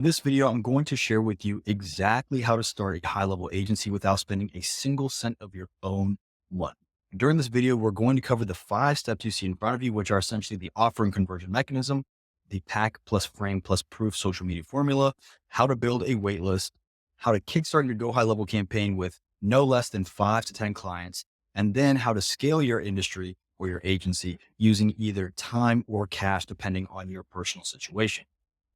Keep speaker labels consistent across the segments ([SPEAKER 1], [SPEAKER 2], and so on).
[SPEAKER 1] In this video, I'm going to share with you exactly how to start a high-level agency without spending a single cent of your own money. During this video, we're going to cover the 5 steps you see in front of you, which are essentially the offer and conversion mechanism, the pack plus frame plus proof social media formula, how to build a waitlist, how to kickstart your Go High Level campaign with no less than 5 to 10 clients, and then how to scale your industry or your agency using either time or cash, depending on your personal situation.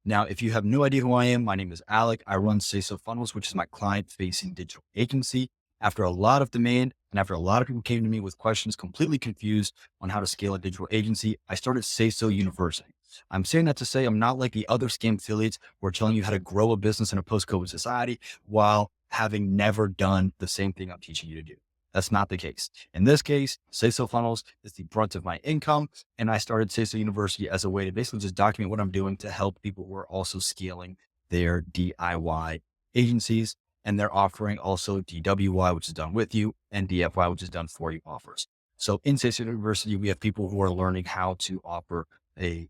[SPEAKER 1] Now, if you have no idea who I am, my name is Alec. I run SASO Funnels, which is my client-facing digital agency. After a lot of demand and after a lot of people came to me with questions, completely confused on how to scale a digital agency, I started SASO University. I'm saying that to say I'm not like the other scam affiliates who are telling you how to grow a business in a post-COVID society while having never done the same thing I'm teaching you to do. That's not the case. In this case, SASO Funnels is the brunt of my income. And I started SASO University as a way to basically just document what I'm doing to help people who are also scaling their DIY agencies. And they're offering also DWY, which is done with you, and DFY, which is done for you offers. So in SASO University, we have people who are learning how to offer a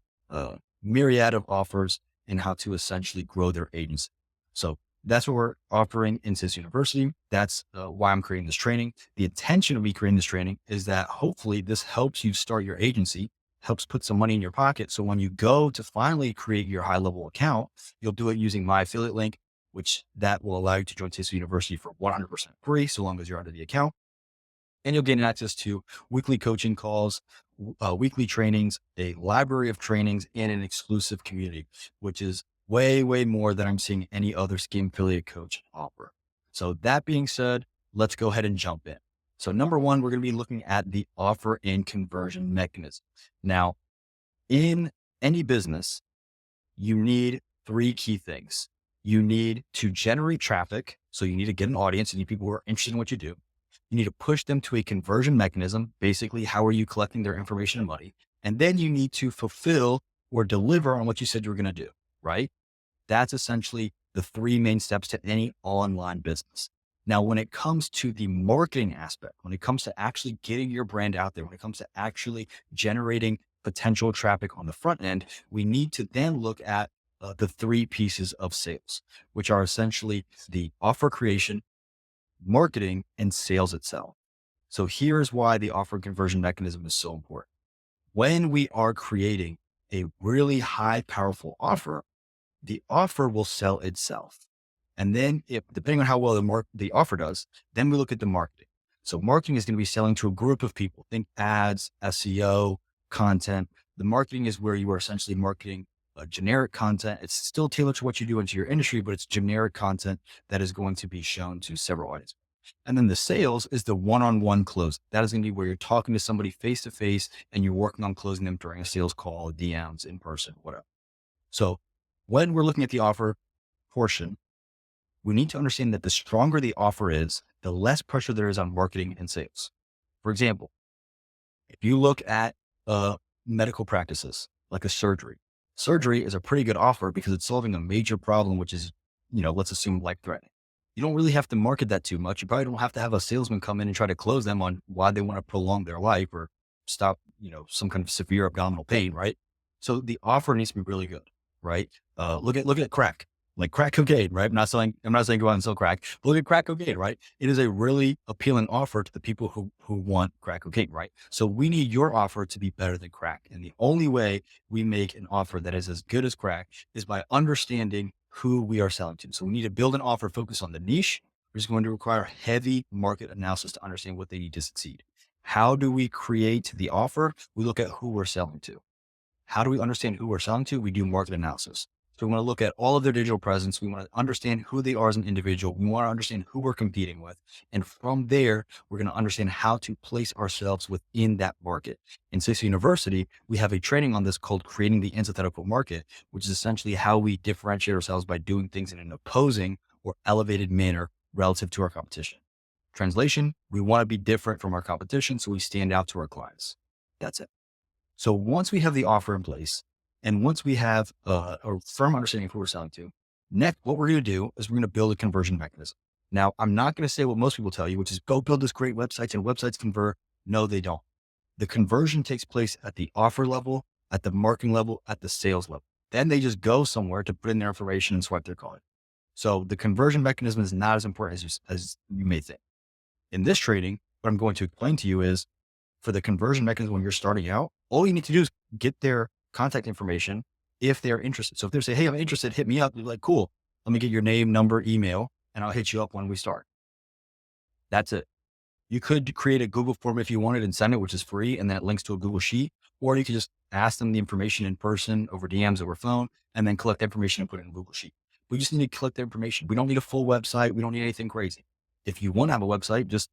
[SPEAKER 1] myriad of offers and how to essentially grow their agency. So that's what we're offering in SASO University. That's why I'm creating this training. The intention of me creating this training is that hopefully this helps you start your agency, helps put some money in your pocket. So when you go to finally create your high level account, you'll do it using my affiliate link, which that will allow you to join SASO University for 100% free, so long as you're under the account. And you'll gain access to weekly coaching calls, weekly trainings, a library of trainings, and an exclusive community, which is way, way more than I'm seeing any other scam affiliate coach offer. So that being said, let's go ahead and jump in. So number one, we're going to be looking at the offer and conversion mechanism. Now, in any business, you need 3 key things. You need to generate traffic. So you need to get an audience. You need people who are interested in what you do. You need to push them to a conversion mechanism. Basically, how are you collecting their information and money? And then you need to fulfill or deliver on what you said you were going to do, right? That's essentially the 3 main steps to any online business. Now, when it comes to the marketing aspect, when it comes to actually getting your brand out there, when it comes to actually generating potential traffic on the front end, we need to then look at the 3 pieces of sales, which are essentially the offer creation, marketing, and sales itself. So here's why the offer conversion mechanism is so important. When we are creating a really high, powerful offer, the offer will sell itself. And then if, depending on how well the offer does, then we look at the marketing. So marketing is going to be selling to a group of people. Think ads, SEO, content. The marketing is where you are essentially marketing generic content. It's still tailored to what you do into your industry, but it's generic content that is going to be shown to several audiences. And then the sales is the one-on-one close. That is going to be where you're talking to somebody face to face and you're working on closing them during a sales call, DMs, in person, whatever. So when we're looking at the offer portion, we need to understand that the stronger the offer is, the less pressure there is on marketing and sales. For example, if you look at medical practices like a surgery is a pretty good offer because it's solving a major problem, which is, let's assume life threatening. You don't really have to market that too much. You probably don't have to have a salesman come in and try to close them on why they want to prolong their life or stop, some kind of severe abdominal pain, right? So the offer needs to be really good, right? Look at crack, like crack cocaine, right? I'm not saying go out and sell crack, but look at crack cocaine, right? It is a really appealing offer to the people who want crack cocaine, right? So we need your offer to be better than crack. And the only way we make an offer that is as good as crack is by understanding who we are selling to. So we need to build an offer focused on the niche, which is going to require heavy market analysis to understand what they need to succeed. How do we create the offer? We look at who we're selling to. How do we understand who we're selling to? We do market analysis. So we want to look at all of their digital presence. We want to understand who they are as an individual. We want to understand who we're competing with. And from there, we're going to understand how to place ourselves within that market. In SASO University, we have a training on this called Creating the Antithetical Market, which is essentially how we differentiate ourselves by doing things in an opposing or elevated manner relative to our competition. Translation, we want to be different from our competition, so we stand out to our clients. That's it. So once we have the offer in place, and once we have a firm understanding of who we're selling to, next, what we're going to do is we're going to build a conversion mechanism. Now, I'm not going to say what most people tell you, which is go build this great websites and websites convert. No, they don't. The conversion takes place at the offer level, at the marketing level, at the sales level. Then they just go somewhere to put in their information and swipe their card. So the conversion mechanism is not as important as you may think. In this training, what I'm going to explain to you is for the conversion mechanism when you're starting out, all you need to do is get their contact information if they're interested. So if they say, hey, I'm interested, hit me up. You're like, cool. Let me get your name, number, email, and I'll hit you up when we start. That's it. You could create a Google form if you wanted and send it, which is free, and that links to a Google Sheet. Or you could just ask them the information in person over DMs, over phone, and then collect the information and put it in a Google Sheet. We just need to collect the information. We don't need a full website. We don't need anything crazy. If you want to have a website, just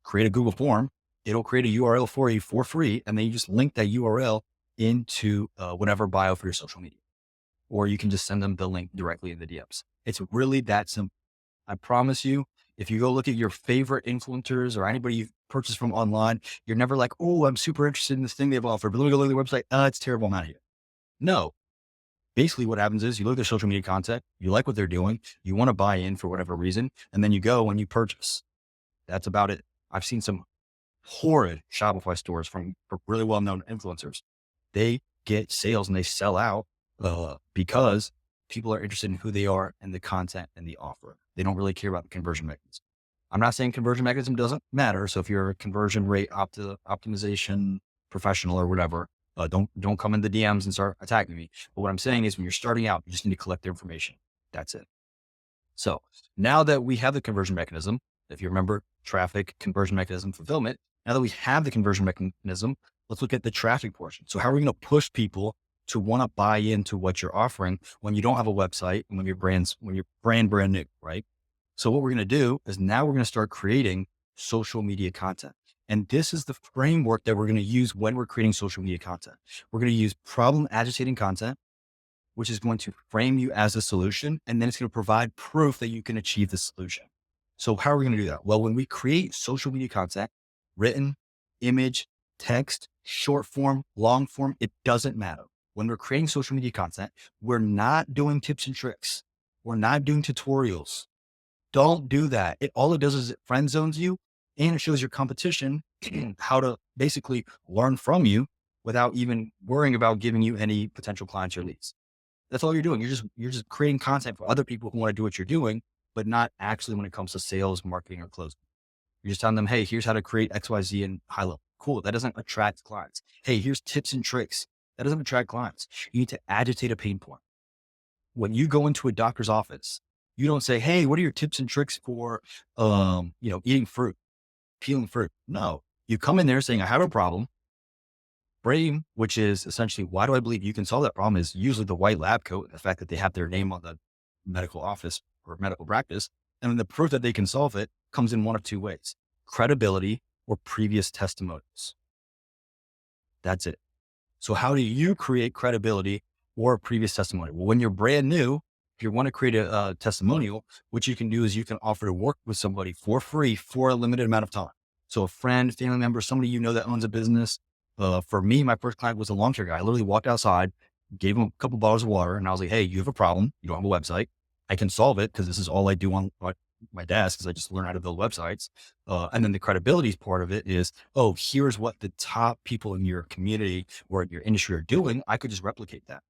[SPEAKER 1] create a Google form. It'll create a URL for you for free. And then you just link that URL into whatever bio for your social media. Or you can just send them the link directly in the DMs. It's really that simple. I promise you, if you go look at your favorite influencers or anybody you've purchased from online, you're never like, oh, I'm super interested in this thing they've offered, but let me go look at their website. It's terrible. I'm out of here. No. Basically what happens is you look at their social media content, you like what they're doing, you want to buy in for whatever reason, and then you go and you purchase. That's about it. I've seen some horrid Shopify stores from really well-known influencers. They get sales and they sell out because people are interested in who they are and the content and the offer. They don't really care about the conversion mechanism. I'm not saying conversion mechanism doesn't matter. So if you're a conversion rate optimization professional or whatever, don't come in the DMs and start attacking me. But what I'm saying is when you're starting out, you just need to collect the information. That's it. So now that we have the conversion mechanism, if you remember traffic, conversion mechanism, fulfillment, now that we have the conversion mechanism, let's look at the traffic portion. So how are we going to push people to want to buy into what you're offering when you don't have a website and when your brand new, right? So what we're going to do is now we're going to start creating social media content. And this is the framework that we're going to use when we're creating social media content. We're going to use problem agitating content, which is going to frame you as a solution. And then it's going to provide proof that you can achieve the solution. So how are we going to do that? Well, when we create social media content, written, image, text, short form, long form, it doesn't matter. When we're creating social media content, we're not doing tips and tricks. We're not doing tutorials. Don't do that. All it does is it friend zones you and it shows your competition how to basically learn from you without even worrying about giving you any potential clients or leads. That's all you're doing. You're just creating content for other people who want to do what you're doing, but not actually when it comes to sales, marketing, or closing. You're just telling them, hey, here's how to create XYZ in high level. Cool. That doesn't attract clients. Hey, here's tips and tricks. That doesn't attract clients. You need to agitate a pain point. When you go into a doctor's office, you don't say, hey, what are your tips and tricks for, eating fruit, peeling fruit? No, you come in there saying, I have a problem. Frame, which is essentially, why do I believe you can solve that problem, is usually the white lab coat, the fact that they have their name on the medical office or medical practice. And the proof that they can solve it comes in one of two ways: credibility or previous testimonials. That's it. So how do you create credibility or a previous testimony? Well, when you're brand new, if you want to create a testimonial, what you can do is you can offer to work with somebody for free for a limited amount of time. So a friend, family member, somebody that owns a business. For me, my first client was a lawn care guy. I literally walked outside, gave him a couple bottles of water, and I was like, hey, you have a problem. You don't have a website. I can solve it because this is all I do on my desk, because I just learn how to build websites. And then the credibility part of it is, oh, here's what the top people in your community or your industry are doing. I could just replicate that.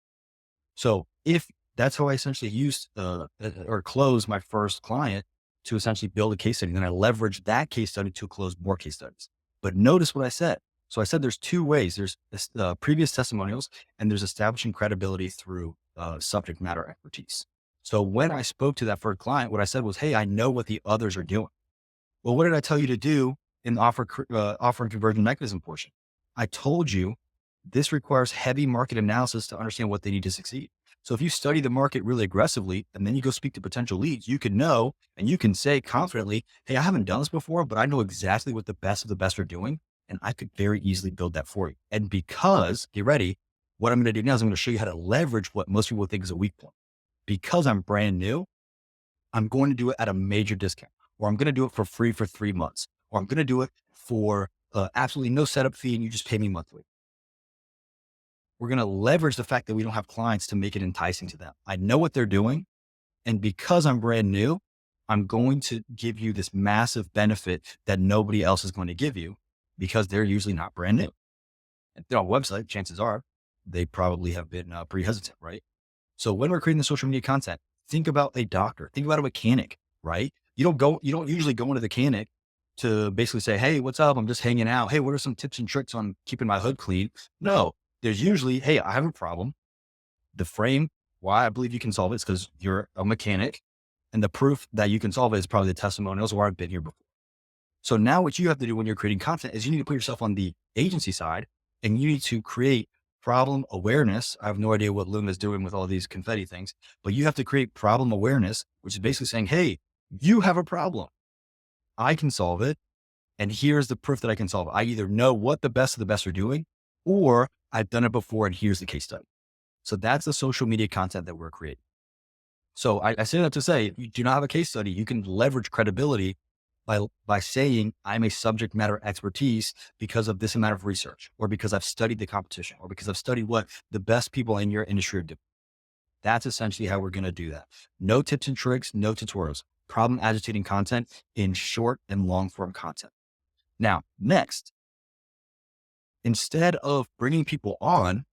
[SPEAKER 1] So if that's how I essentially used or closed my first client, to essentially build a case study. Then I leveraged that case study to close more case studies. But notice what I said. So I said there's two ways. There's previous testimonials, and there's establishing credibility through subject matter expertise. So when I spoke to that first client, what I said was, hey, I know what the others are doing. Well, what did I tell you to do in the offer and conversion mechanism portion? I told you this requires heavy market analysis to understand what they need to succeed. So if you study the market really aggressively and then you go speak to potential leads, you can know and you can say confidently, hey, I haven't done this before, but I know exactly what the best of the best are doing. And I could very easily build that for you. And because, get ready, what I'm going to do now is I'm going to show you how to leverage what most people think is a weak point. Because I'm brand new, I'm going to do it at a major discount, or I'm going to do it for free for 3 months, or I'm going to do it for absolutely no setup fee and you just pay me monthly. We're going to leverage the fact that we don't have clients to make it enticing to them. I know what they're doing. And because I'm brand new, I'm going to give you this massive benefit that nobody else is going to give you, because they're usually not brand new. And if they're on a website, chances are they probably have been pretty hesitant, right? So when we're creating the social media content, think about a doctor, think about a mechanic, right? You don't usually go into the mechanic to basically say, hey, what's up? I'm just hanging out. Hey, what are some tips and tricks on keeping my hood clean? No, there's usually, hey, I have a problem. The frame, why I believe you can solve it is because you're a mechanic. And the proof that you can solve it is probably the testimonials or I've been here before. So now what you have to do when you're creating content is you need to put yourself on the agency side and you need to create problem awareness. I have no idea what Loom is doing with all these confetti things, but you have to create problem awareness, which is basically saying, hey, you have a problem. I can solve it. And here's the proof that I can solve it. I either know what the best of the best are doing, or I've done it before and here's the case study. So that's the social media content that we're creating. So I say that to say, if you do not have a case study, you can leverage credibility by saying I'm a subject matter expertise because of this amount of research, or because I've studied the competition, or because I've studied what the best people in your industry are doing. That's essentially how we're going to do that. No tips and tricks, no tutorials, problem agitating content in short and long form content. Now, next, instead of bringing people on,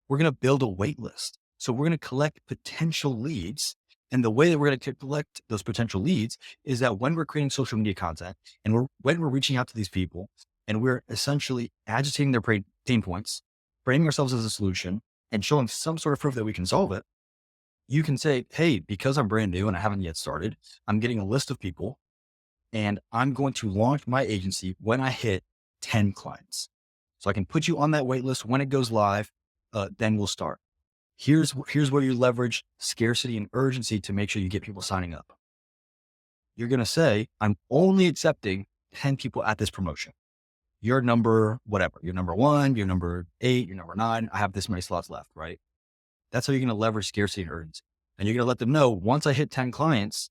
[SPEAKER 1] we're going to build a wait list. So we're going to collect potential leads. And the way that we're going to collect those potential leads is that when we're creating social media content and when we're reaching out to these people and we're essentially agitating their pain points, framing ourselves as a solution and showing some sort of proof that we can solve it, you can say, hey, because I'm brand new and I haven't yet started, I'm getting a list of people and I'm going to launch my agency when I hit 10 clients. So I can put you on that wait list when it goes live, then we'll start. Here's where you leverage scarcity and urgency to make sure you get people signing up. You're going to say, I'm only accepting 10 people at this promotion. You're number whatever. You're number 1, you're number 8, you're number 9. I have this many slots left, right? That's how you're going to leverage scarcity and urgency. And you're going to let them know once I hit 10 clients,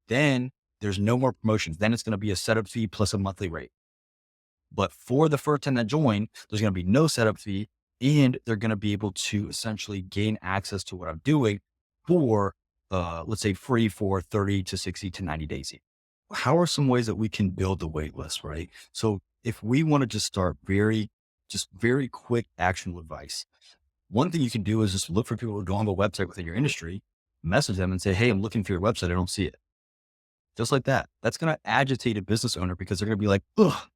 [SPEAKER 1] then there's no more promotions. Then it's going to be a setup fee plus a monthly rate. But for the first 10 that join, there's going to be no setup fee. And they're going to be able to essentially gain access to what I'm doing for, let's say, free for 30 to 60 to 90 days. How are some ways that we can build the wait list, right? So if we want to just start very quick actionable advice, one thing you can do is just look for people who don't have a website within your industry, message them and say, hey, I'm looking for your website. I don't see it. Just like that. That's going to agitate a business owner because they're going to be like, ugh,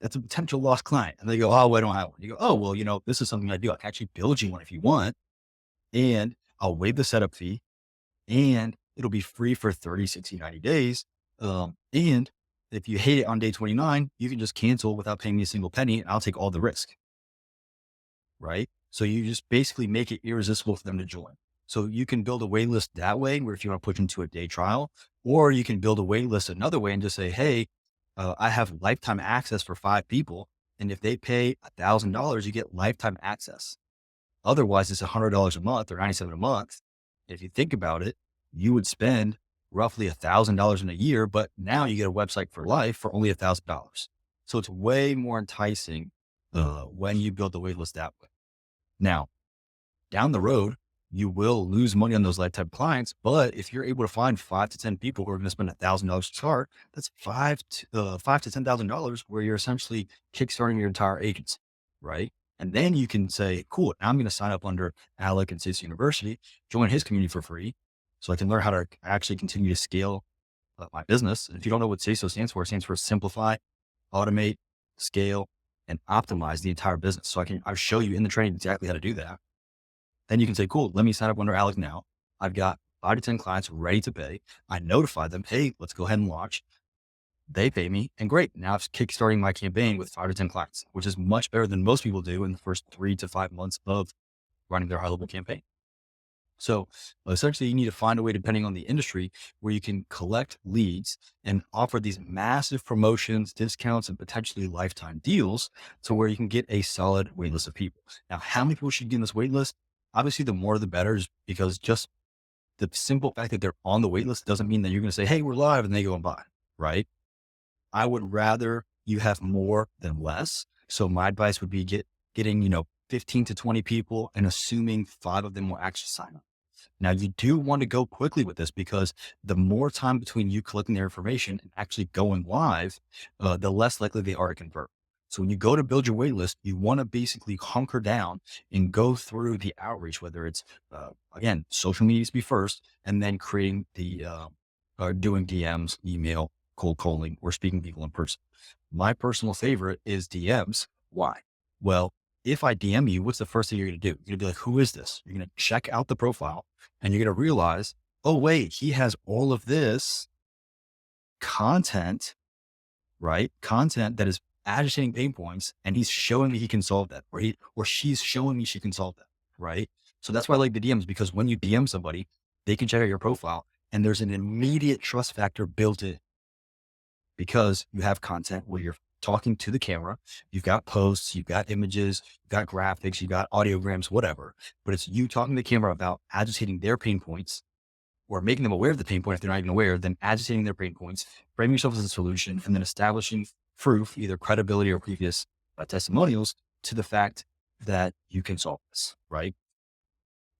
[SPEAKER 1] that's a potential lost client. And they go, oh, I don't have one. You go, oh, well, this is something I do. I can actually build you one if you want. And I'll waive the setup fee and it'll be free for 30, 60, 90 days. And if you hate it on day 29, you can just cancel without paying me a single penny and I'll take all the risk. Right. So you just basically make it irresistible for them to join. So you can build a wait list that way, where if you want to push into a day trial, or you can build a wait list another way and just say, hey, I have lifetime access for 5 people. And if they pay $1,000, you get lifetime access. Otherwise, it's $100 a month or $97 a month. If you think about it, you would spend roughly $1,000 in a year, but now you get a website for life for only $1,000. So it's way more enticing when you build the wait list that way. Now, down the road, you will lose money on those lifetime clients. But if you're able to find 5 to 10 people who are going to spend $1,000 to start, that's $5 to $10,000 where you're essentially kickstarting your entire agency, right? And then you can say, cool, now I'm going to sign up under Alec and SASO University, join his community for free, so I can learn how to actually continue to scale my business. And if you don't know what SASO stands for, it stands for simplify, automate, scale, and optimize the entire business. So I'll show you in the training exactly how to do that. Then you can say, cool, let me sign up under Alec now. I've got 5 to 10 clients ready to pay. I notify them, hey, let's go ahead and launch. They pay me and great. Now it's kickstarting my campaign with 5 to 10 clients, which is much better than most people do in the first 3 to 5 months of running their high level campaign. So essentially you need to find a way, depending on the industry, where you can collect leads and offer these massive promotions, discounts, and potentially lifetime deals to where you can get a solid wait list of people. Now, how many people should get in this wait list? Obviously, the more the better, because just the simple fact that they're on the wait list doesn't mean that you're going to say, hey, we're live, and they go and buy, right? I would rather you have more than less. So my advice would be getting, 15 to 20 people and assuming 5 of them will actually sign up. Now, you do want to go quickly with this because the more time between you collecting their information and actually going live, the less likely they are to convert. So when you go to build your wait list, you want to basically hunker down and go through the outreach, whether it's, again, social media to be first, and then creating doing DMs, email, cold calling, or speaking to people in person. My personal favorite is DMs. Why? Well, if I DM you, what's the first thing you're going to do? You're going to be like, who is this? You're going to check out the profile and you're going to realize, oh, wait, he has all of this content, right? Content that is agitating pain points, and he's showing me he can solve that, or she's showing me she can solve that, right? So that's why I like the DMs, because when you DM somebody, they can check out your profile and there's an immediate trust factor built in because you have content where you're talking to the camera, you've got posts, you've got images, you've got graphics, you've got audiograms, whatever, but it's you talking to the camera about agitating their pain points or making them aware of the pain point if they're not even aware, then agitating their pain points, framing yourself as a solution, and then establishing proof, either credibility or previous testimonials to the fact that you can solve this, right?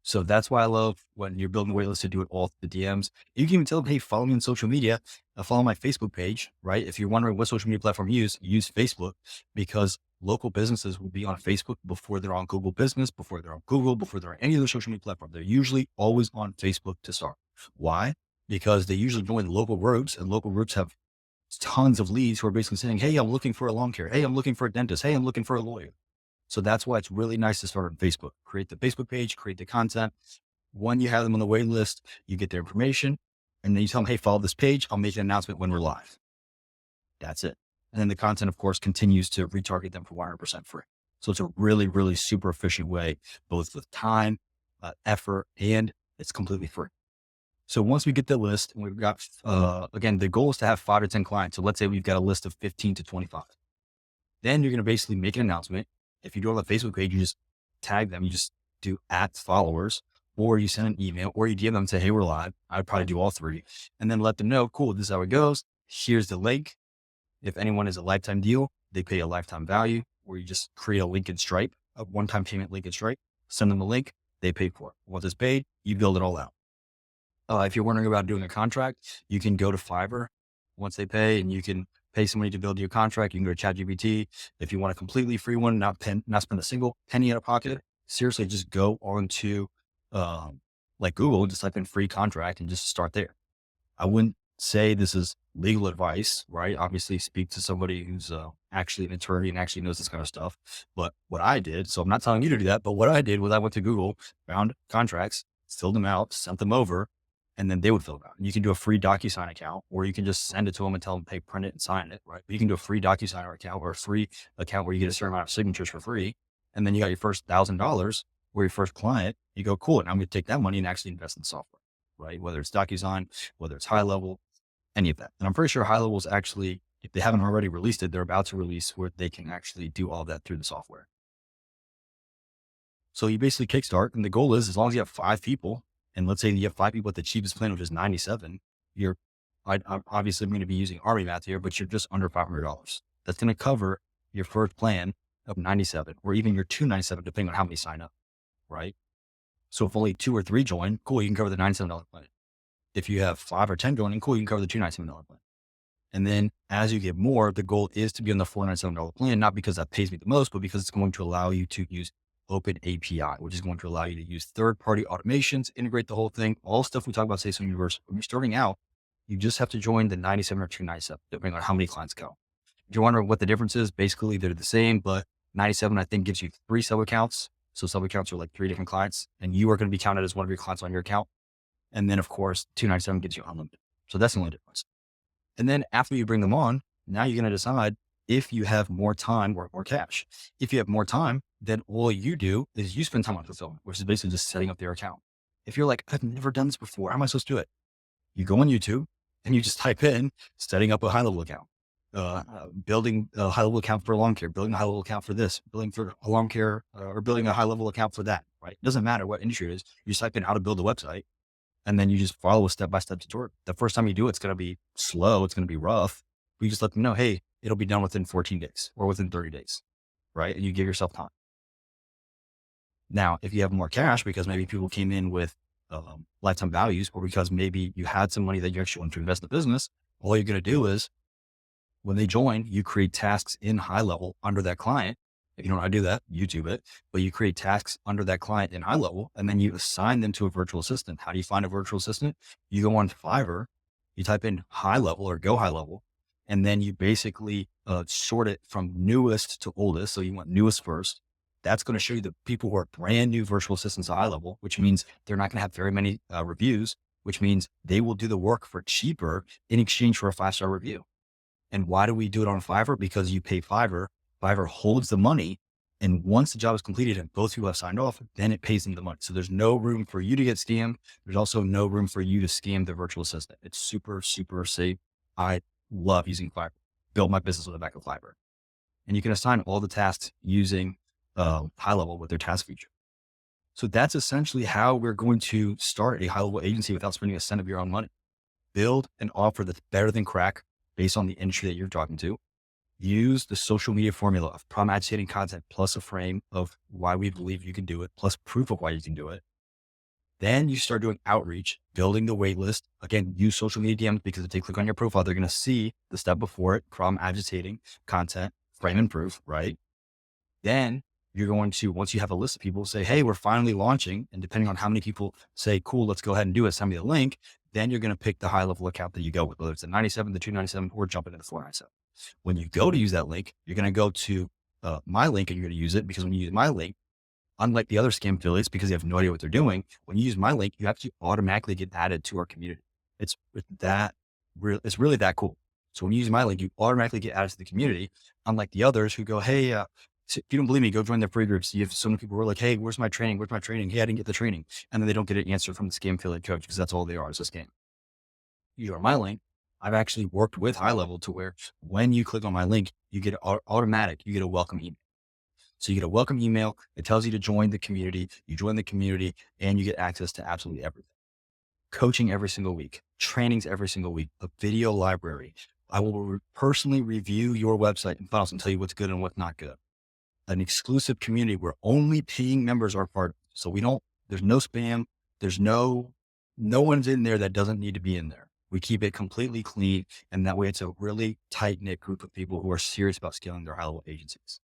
[SPEAKER 1] So that's why I love when you're building a waitlist to do it all through the DMs. You can even tell them, hey, follow me on social media, follow my Facebook page, right? If you're wondering what social media platform you use Facebook, because local businesses will be on Facebook before they're on Google Business, before they're on Google, before they're on any other social media platform. They're usually always on Facebook to start. Why? Because they usually join local groups, and local groups have tons of leads who are basically saying, hey, I'm looking for a lawn care. Hey, I'm looking for a dentist. Hey, I'm looking for a lawyer. So that's why it's really nice to start on Facebook. Create the Facebook page, create the content. When you have them on the wait list, you get their information, and then you tell them, hey, follow this page. I'll make an announcement when we're live. That's it. And then the content, of course, continues to retarget them for 100% free. So it's a really, really super efficient way, both with time, effort, and it's completely free. So once we get the list, and we've got, again, the goal is to have 5 to 10 clients. So let's say we've got a list of 15 to 25. Then you're going to basically make an announcement. If you do it on the Facebook page, you just tag them. You just do @followers, or you send an email, or you DM them and say, hey, we're live. I'd probably do all 3, and then let them know, cool, this is how it goes. Here's the link. If anyone is a lifetime deal, they pay a lifetime value, or you just create a link in Stripe, a one-time payment link in Stripe, send them the link, they pay for it. Once it's paid, you build it all out. If you're wondering about doing a contract, you can go to Fiverr once they pay, and you can pay somebody to build your contract. You can go to ChatGPT. If you want a completely free one, not spend a single penny out of pocket, seriously, just go on to like Google, just type in free contract and just start there. I wouldn't say this is legal advice, right? Obviously speak to somebody who's actually an attorney and actually knows this kind of stuff. But what I did, so I'm not telling you to do that, but what I did was I went to Google, found contracts, filled them out, sent them over, and then they would fill it out. And you can do a free DocuSign account, or you can just send it to them and tell them, hey, print it and sign it, right? But you can do a free DocuSign account, or a free account where you get a certain amount of signatures for free. And then you got your first $1,000 or your first client. You go, cool. And I'm going to take that money and actually invest in software, right? Whether it's DocuSign, whether it's High Level, any of that. And I'm pretty sure High Level is actually, if they haven't already released it, they're about to release where they can actually do all that through the software. So you basically kickstart, and the goal is, as long as you have 5 people, and let's say you have 5 people at the cheapest plan, which is 97, I'm obviously going to be using Army math here, but you're just under $500. That's going to cover your first plan of 97, or even your 297, depending on how many sign up, right? So if only 2 or 3 join, cool, you can cover the $97 plan. If you have 5 or 10 joining, cool, you can cover the $297 plan. And then as you get more, the goal is to be on the $497 plan, not because that pays me the most, but because it's going to allow you to use Open API, which is going to allow you to use third-party automations, integrate the whole thing, all stuff we talk about SASO University. When you're starting out, you just have to join the 97 or 297, depending on how many clients go. If you're wondering what the difference is, basically they're the same, but 97, I think, gives you 3 sub-accounts. So sub-accounts are like 3 different clients, and you are going to be counted as one of your clients on your account. And then, of course, 297 gives you unlimited. So that's the only difference. And then after you bring them on, now you're going to decide if you have more time or more cash. If you have more time, then all you do is you spend time on fulfillment, which is basically just setting up their account. If you're like, I've never done this before, how am I supposed to do it? You go on YouTube and you just type in setting up a high level account, building a high level account for lawn care, building a high level account for this, building for alarm care, or building a high level account for that, right? It doesn't matter what industry it is. You just type in how to build a website, and then you just follow a step-by-step tutorial. The first time you do it, it's going to be slow. It's going to be rough. But you just let them know, hey, it'll be done within 14 days or within 30 days, right? And you give yourself time. Now, if you have more cash, because maybe people came in with lifetime values, or because maybe you had some money that you actually want to invest in the business, all you're going to do is When they join, you create tasks in high level under that client. If you don't know how to do that, YouTube it, but you create tasks under that client in high level, and then you assign them to a virtual assistant. How do you find a virtual assistant? You go on Fiverr, you type in high level or go high level, and then you basically sort it from newest to oldest. So you want newest first. That's going to show you the people who are brand new virtual assistants at high level, which means they're not going to have very many reviews, which means they will do the work for cheaper in exchange for a 5-star review. And why do we do it on Fiverr? Because you pay Fiverr, Fiverr holds the money. And once the job is completed and both people have signed off, then it pays them the money. So there's no room for you to get scammed. There's also no room for you to scam the virtual assistant. It's super, super safe. I love using Fiverr. Built my business with the back of Fiverr. And you can assign all the tasks using high level with their task feature. So that's essentially how we're going to start a high level agency without spending a cent of your own money. Build an offer that's better than crack based on the industry that you're talking to. Use the social media formula of problem agitating content plus a frame of why we believe you can do it, plus proof of why you can do it. Then you start doing outreach, building the wait list. Again, use social media DMs because if they click on your profile, they're going to see the step before it, problem agitating content, frame and proof, right? Then you're going to, once you have a list of people, say, hey, we're finally launching. And depending on how many people say, cool, let's go ahead and do it, send me the link. Then you're going to pick the high level account that you go with, whether it's the 97, the 297, or jump into the 497. When you go to use that link, you're going to go to my link and you're going to use it because when you use my link, unlike the other scam affiliates, because they have no idea what they're doing, when you use my link, you actually automatically get added to our community. It's really that cool. So when you use my link, you automatically get added to the community, unlike the others who go, hey, if you don't believe me, go join their free groups. You have so many people who are like, hey, where's my training? Where's my training? Hey, I didn't get the training. And then they don't get an answer from the scam affiliate coach because that's all they are is a scam. You join my link. I've actually worked with high level to where when you click on my link, you get automatic, you get a welcome email. So you get a welcome email. It tells you to join the community. You join the community and you get access to absolutely everything. Coaching every single week, trainings every single week, a video library. I will personally review your website and files and tell you what's good and what's not good. An exclusive community where only paying members are part of. So there's no spam. There's no one's in there that doesn't need to be in there. We keep it completely clean. And that way it's a really tight knit group of people who are serious about scaling their high level agencies.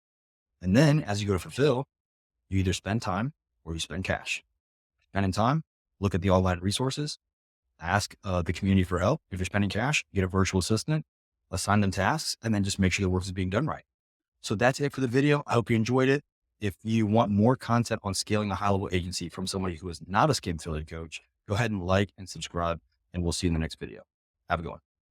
[SPEAKER 1] And then as you go to fulfill, you either spend time or you spend cash. Spending time, look at the online resources, ask the community for help. If you're spending cash, get a virtual assistant, assign them tasks, and then just make sure the work is being done right. So that's it for the video. I hope you enjoyed it. If you want more content on scaling a high level agency from somebody who is not a scam affiliate coach, go ahead and like and subscribe, and we'll see you in the next video. Have a good one.